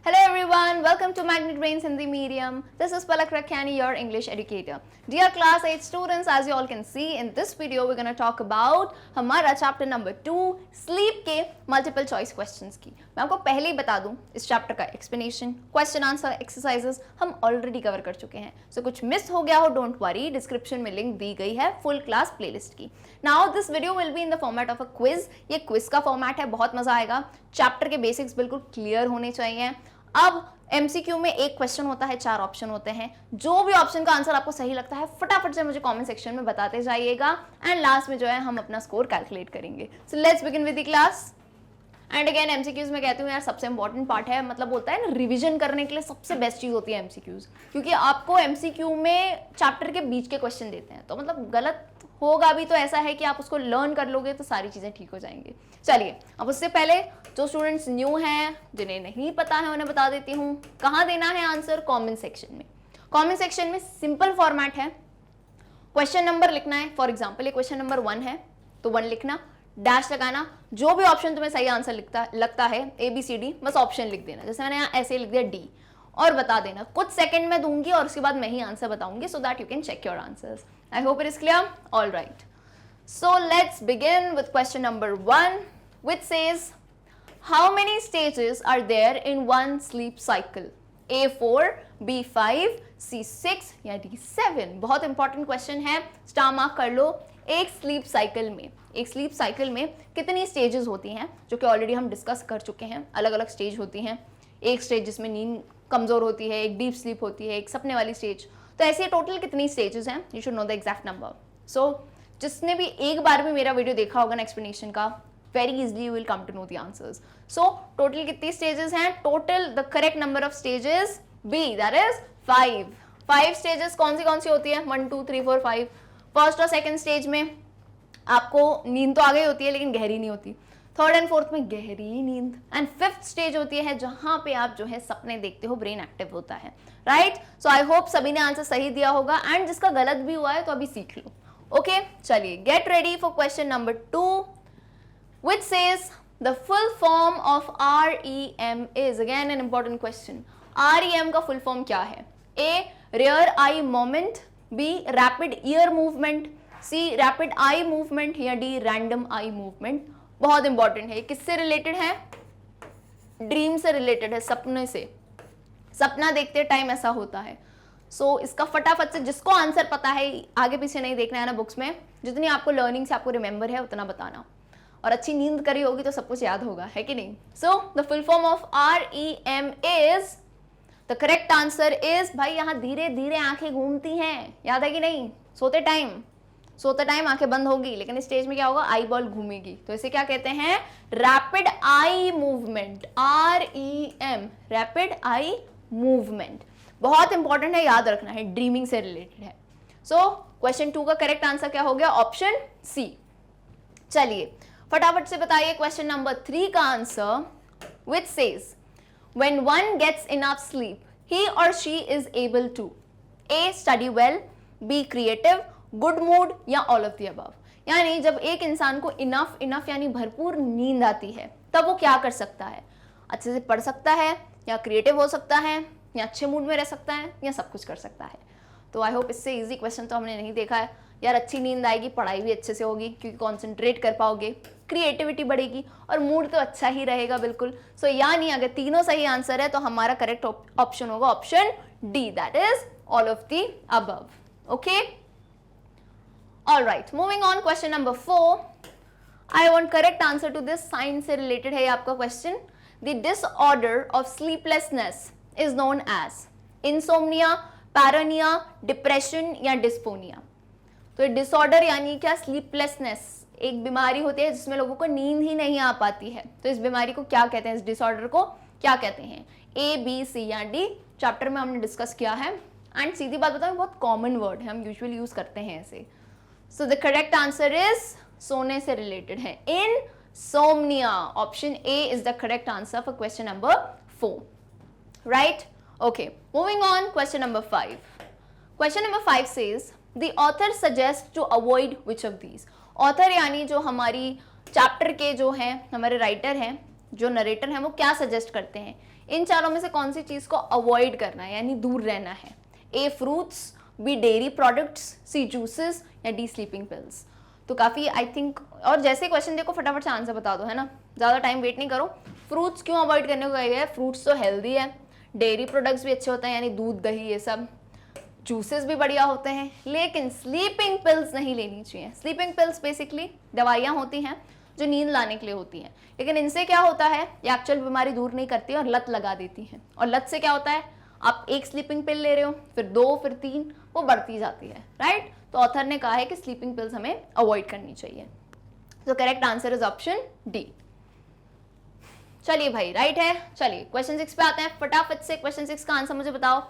Hello everyone, welcome to Magnet Brains Hindi Medium. This is Palak Rakhyani, your English educator. Dear class 8 students, as you all can see in this video, we're going to talk about हमारा chapter number 2 sleep के multiple choice questions की. मैं आपको पहले ही बता दूं इस chapter का explanation, question answer exercises हम already cover कर चुके हैं. So कुछ miss हो गया हो, don't worry, description में link दी गई है full class playlist की. Now this video will be in the format of a quiz. ये quiz का format है, बहुत मजा आएगा. Chapter के basics बिल्कुल clear होने चाहिए. अब MCQ में एक क्वेश्चन होता है, 4 ऑप्शन होते हैं. जो भी ऑप्शन का आंसर आपको सही लगता है फटाफट से मुझे कमेंट सेक्शन में बताते जाइएगा एंड लास्ट में जो है हम अपना स्कोर कैलकुलेट करेंगे. सो let's begin with the class. And again MCQs में कहती हूँ यार सबसे इंपॉर्टेंट पार्ट है, मतलब होता है ना रिवीजन करने के लिए सबसे बेस्ट चीज होती है MCQs, क्योंकि आपको MCQ में चैप्टर के बीच के क्वेश्चन देते हैं, तो मतलब गलत होगा भी तो ऐसा है कि आप उसको लर्न कर लोगे तो सारी चीजें ठीक हो जाएंगी. चलिए अब उससे पहले जो स्टूडेंट्स न्यू हैं, जिन्हें नहीं पता है, उन्हें बता देती हूँ कहाँ देना है आंसर. कमेंट सेक्शन में. कमेंट सेक्शन में सिंपल फॉर्मेट है, क्वेश्चन नंबर लिखना है. फॉर एग्जाम्पल ये क्वेश्चन नंबर 1 है तो 1 लिखना, डैश लगाना, जो भी ऑप्शन तुम्हें सही आंसर लगता है ABCD, बस ऑप्शन लिख देना. जैसे मैंने यहाँ ऐसे लिख दिया D और बता देना. कुछ सेकंड में दूंगी और उसके बाद मैं ही आंसर बताऊंगी so that you can check your answers. I hope it is clear. All right, so let's begin with question number 1 which says how many stages are there in one sleep cycle? A4, B5, C6 या D7. बहुत important question है, star mark कर लो. एक sleep cycle में कितनी stages होती हैं, जो कि ऑलरेडी हम डिस्कस कर चुके हैं. अलग अलग स्टेज होती हैं. एक स्टेज जिसमें नींद कमजोर होती है, एक डीप स्लीप होती है, एक सपने वाली स्टेज. तो ऐसे टोटल कितनी स्टेजेस हैं, you should know the exact number. So जिसने भी एक बार भी मेरा वीडियो देखा होगा ना एक्सप्लेनेशन का, very easily you will come to know the answers. So total कितनी stages हैं? Total the correct number of stages B, that is 5. 5 stages कौन सी होती है? 1 2 3 4 5. फर्स्ट और सेकंड स्टेज में आपको नींद तो आ गई होती है लेकिन गहरी नहीं होती. थर्ड एंड फोर्थ में गहरी नींद. एंड फिफ्थ स्टेज होती है जहां पे आप जो है सपने देखते हो, ब्रेन एक्टिव होता है. राइट. सो आई होप सभी ने आंसर सही दिया होगा एंड जिसका गलत भी हुआ है तो अभी सीख लो. ओके चलिए, get ready for question number 2. which says the full form of REM is, again an important question. REM का full form क्या है? A, rear eye movement, B, rapid ear movement, C, rapid eye movement या D, random eye movement. बहुत important है. किससे related है? Dream से related है, सपने से. सपना देखते टाइम ऐसा होता है. सो इसका फटाफट से जिसको आंसर पता है, आगे पीछे नहीं देखना है ना बुक्स में, जितनी आपको लर्निंग से आपको रिमेंबर है उतना बताना. और अच्छी नींद करी होगी तो सब कुछ याद होगा, है कि नहीं. So the full form of REM is, the correct answer is, भाई यहाँ धीरे धीरे आंखें घूमती हैं, याद है कि नहीं. सोते टाइम आंखें बंद होगी लेकिन इस स्टेज में क्या होगा, आई बॉल घूमेगी. तो इसे क्या कहते हैं? Rapid eye movement. REM, rapid eye movement. बहुत इंपॉर्टेंट है, याद रखना है, ड्रीमिंग से रिलेटेड है. सो क्वेश्चन 2 का करेक्ट आंसर क्या हो गया? Option C. चलिए फटाफट से बताइए क्वेश्चन नंबर 3 का answer, which says when one gets enough sleep he or she is able to A, study well, B, creative, good mood या all of the above. यानी जब एक इंसान को इनफ यानी भरपूर नींद आती है तब वो क्या कर सकता है? अच्छे से पढ़ सकता है, या क्रिएटिव हो सकता है, या अच्छे मूड में रह सकता है, या सब कुछ कर सकता है. तो आई होप इससे इजी क्वेश्चन तो हमने नहीं देखा है. यार अच्छी नींद आएगी, पढ़ाई भी अच्छे से होगी क्योंकि कॉन्सेंट्रेट कर पाओगे, क्रिएटिविटी बढ़ेगी और मूड तो अच्छा ही रहेगा बिल्कुल. सो यानी अगर तीनों सही आंसर है तो हमारा करेक्ट ऑप्शन होगा option D, that is all of the above. Okay alright, moving on. Question number 4, I want correct answer to this. Science से रिलेटेड है आपका question. The disorder of sleeplessness is known as insomnia, paranoia, depression या dysphonia. तो disorder यानी क्या? Sleeplessness एक बीमारी होती है जिसमें लोगों को नींद ही नहीं आ पाती है. तो इस बीमारी को क्या कहते हैं, इस डिसऑर्डर को क्या कहते हैं? A, B, C या D. चैप्टर में हमने डिस्कस किया है. एंड सीधी बात बताऊं, बहुत कॉमन वर्ड है, हम यूजुअली यूज करते हैं ऐसे. So the correct answer is, सोने से रिलेटेड है, insomnia. Option A is the correct answer for question number 4. Right. Okay, moving on. Question number 5. Question number 5 says the author suggests to avoid which of these. Author यानी जो हमारी chapter के जो हैं, हमारे राइटर हैं, जो नरेटर हैं, वो क्या सजेस्ट करते हैं? इन चारों में से कौन सी चीज को अवॉइड करना है यानी दूर रहना है? ए फ्रूट्स, बी डेयरी प्रोडक्ट्स, सी जूसेस या डी स्लीपिंग पिल्स। तो काफी आई थिंक, और जैसे क्वेश्चन देखो फटाफट से आंसर बता दो, है ना, ज्यादा टाइम वेट नहीं करो। फ्रूट्स क्यों अवॉइड करने को कहा गया है? फ्रूट्स तो हेल्दी है, डेयरी प्रोडक्ट्स भी अच्छे होते हैं यानी दूध दही ये सब, जूसेस भी बढ़िया होते हैं, लेकिन स्लीपिंग पिल्स नहीं लेनी चाहिए। स्लीपिंग पिल्स बेसिकली दवाइयाँ होती हैं जो नींद लाने के लिए होती हैं, लेकिन इनसे क्या होता है, ये एक्चुअल बीमारी दूर नहीं करती और लत लगा देती हैं। और लत से क्या होता है, आप एक स्लीपिंग पिल ले रहे हो, फिर 2, फिर 3, वो बढ़ती जाती है, राइट। तो ऑथर ने कहा है कि स्लीपिंग पिल्स हमें अवॉइड करनी चाहिए। तो correct answer is option D. चलिए भाई, राइट है। चलिए क्वेश्चन 6 पे आते हैं फटाफट से। क्वेश्चन 6 का आंसर मुझे बताओ।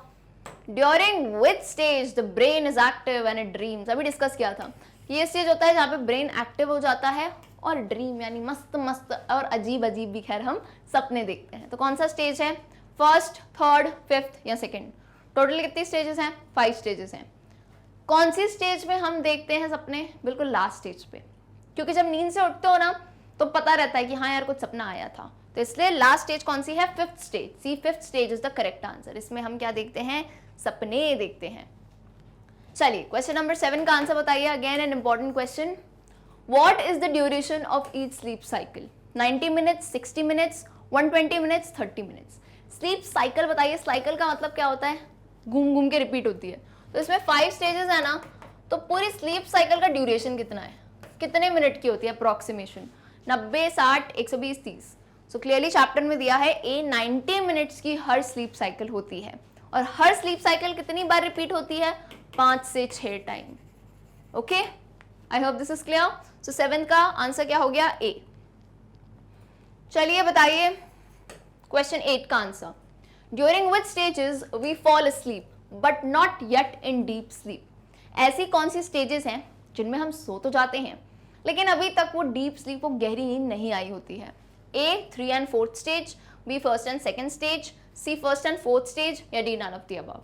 During which stage the brain is active and it dreams. अभी डिस्कस किया था कि ये स्टेज होता है जहाँ पे ब्रेन एक्टिव हो जाता है और ड्रीम यानी मस्त मस्त और अजीब अजीब भी खैर हम सपने देखते हैं। तो कौन सा स्टेज है? फर्स्ट, थर्ड, फिफ्थ या सेकंड? टोटल कितनी स्टेजेस हैं? 5 स्टेजेस हैं। कौन सी स्टेज में हम देखते हैं सपने? बिल्कुल लास्ट स्टेज पे, क्योंकि जब नींद से उठते हो ना तो पता रहता है कि हाँ यार कुछ सपना आया था, तो इसलिए लास्ट स्टेज कौन सी है? 5th stage. C 5th stage is the correct answer. इसमें हम क्या देखते हैं? सपने देखते हैं। चलिए क्वेश्चन नंबर 7 का आंसर बताइए। Again an important question. What is the duration of each sleep cycle? 90 minutes, 60 minutes, 120 minutes, 30 minutes. Sleep cycle बताइए। साइकिल का मतलब क्या होता है? घूम घूम के रिपीट होती है। तो इसमें 5 स्टेजेस है ना, तो पूरी स्लीप साइकिल का ड्यूरेशन कितना है? कितने मिनट की होती है अप्रोक्सीमेशन? 90, 60, 120, 30। सो क्लियरली चैप्टर में दिया है ए 90 मिनट्स की हर स्लीप साइकिल होती है। और हर स्लीप साइकिल कितनी बार रिपीट होती है? 5 से 6 time. Okay, I hope this is clear. So 7 का आंसर क्या हो गया? ए। चलिए बताइए क्वेश्चन 8 का answer. During which stages we fall asleep but not yet in deep sleep. ऐसी कौन सी स्टेजेस हैं जिनमें हम सो तो जाते हैं लेकिन अभी तक वो डीप स्लीप, वो गहरी नींद नहीं आई होती है? A 3 and 4th stage, B 1st and 2nd stage, C 1st and 4th stage या D none of the above.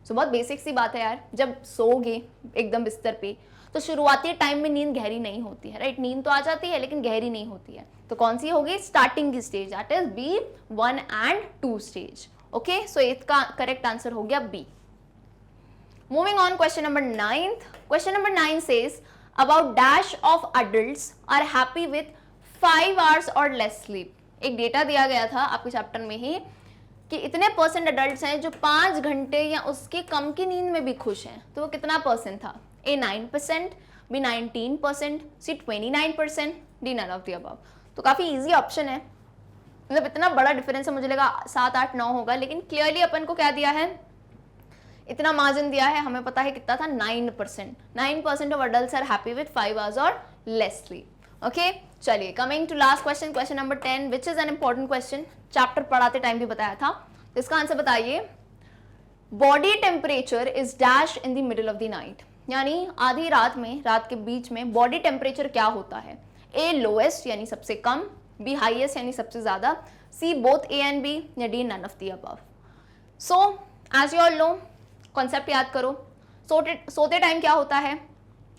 So बहुत बेसिक सी बात है यार, जब सोओगे एकदम बिस्तर पे तो शुरुआती टाइम में नींद गहरी नहीं होती है, राइट। नींद तो आ जाती है लेकिन गहरी नहीं होती है। तो कौन सी होगी? स्टार्टिंग की stage, that is B 1 and 2 stage. Okay, so इसका करेक्ट आंसर हो गया B. Moving on, question number 9. Question number 9 says about dash of adults are happy with 5 hours or less sleep. एक डेटा दिया गया था आपके chapter में ही कि इतने परसेंट अडल्ट हैं जो 5 घंटे या उसके कम की नींद में भी खुश हैं। तो वो कितना परसेंट था? A 9%, B 19%, C 29%, D none of the above. तो काफी इजी ऑप्शन है, मतलब इतना बड़ा डिफरेंस है, मुझे लगा 7, 8, 9 होगा, लेकिन क्लियरली अपन को क्या दिया है? इतना मार्जिन दिया है। हमें पता है कितना था? 9%। 9% of adults are happy with 5 hours और लेस स्लीप। ओके, चलिए coming to last question, question number 10 which is an important question. Chapter पढ़ाते टाइम भी बताया था, तो इसका आंसर बताइए। Body temperature is dash in the middle of the night, यानी आधी रात में, रात के बीच में बॉडी टेम्परेचर क्या होता है? ए लोएस्ट यानी सबसे कम, बी हाईएस्ट यानी सबसे ज्यादा, C both A and B या D none of the above. So as you all know, concept याद करो। सोते टाइम क्या होता है?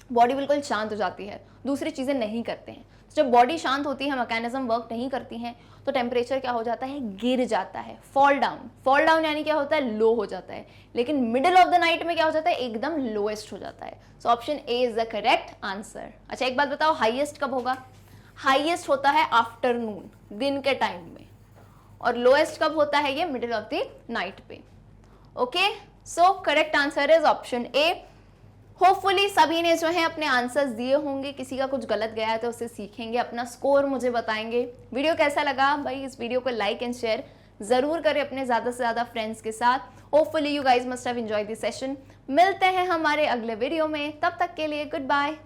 बॉडी बिल्कुल शांत हो जाती है, दूसरी चीजें नहीं करते हैं। जब बॉडी शांत होती है, मैकेनिज्म वर्क नहीं करती हैं, तो टेम्परेचर क्या हो जाता है? गिर जाता है, फॉल डाउन। फॉल डाउन यानी क्या होता है? लो हो जाता है। लेकिन मिडिल ऑफ द नाइट में क्या हो जाता है? एकदम लोएस्ट हो जाता है। So option A is the correct answer. अच्छा एक बात बताओ, हाईएस्ट कब होगा? हाईएस्ट होता है आफ्टरनून, दिन के टाइम में, और लोएस्ट कब होता है? ये मिडिल ऑफ द नाइट पे। Okay, so correct answer is option A. Hopefully सभी ने जो है अपने आंसर्स दिए होंगे, किसी का कुछ गलत गया है तो उससे सीखेंगे, अपना स्कोर मुझे बताएंगे। वीडियो कैसा लगा भाई? इस वीडियो को लाइक एंड शेयर जरूर करें अपने ज्यादा से ज्यादा फ्रेंड्स के साथ। Hopefully you guys must have enjoyed this session. मिलते हैं हमारे अगले वीडियो में, तब तक के लिए गुड बाय।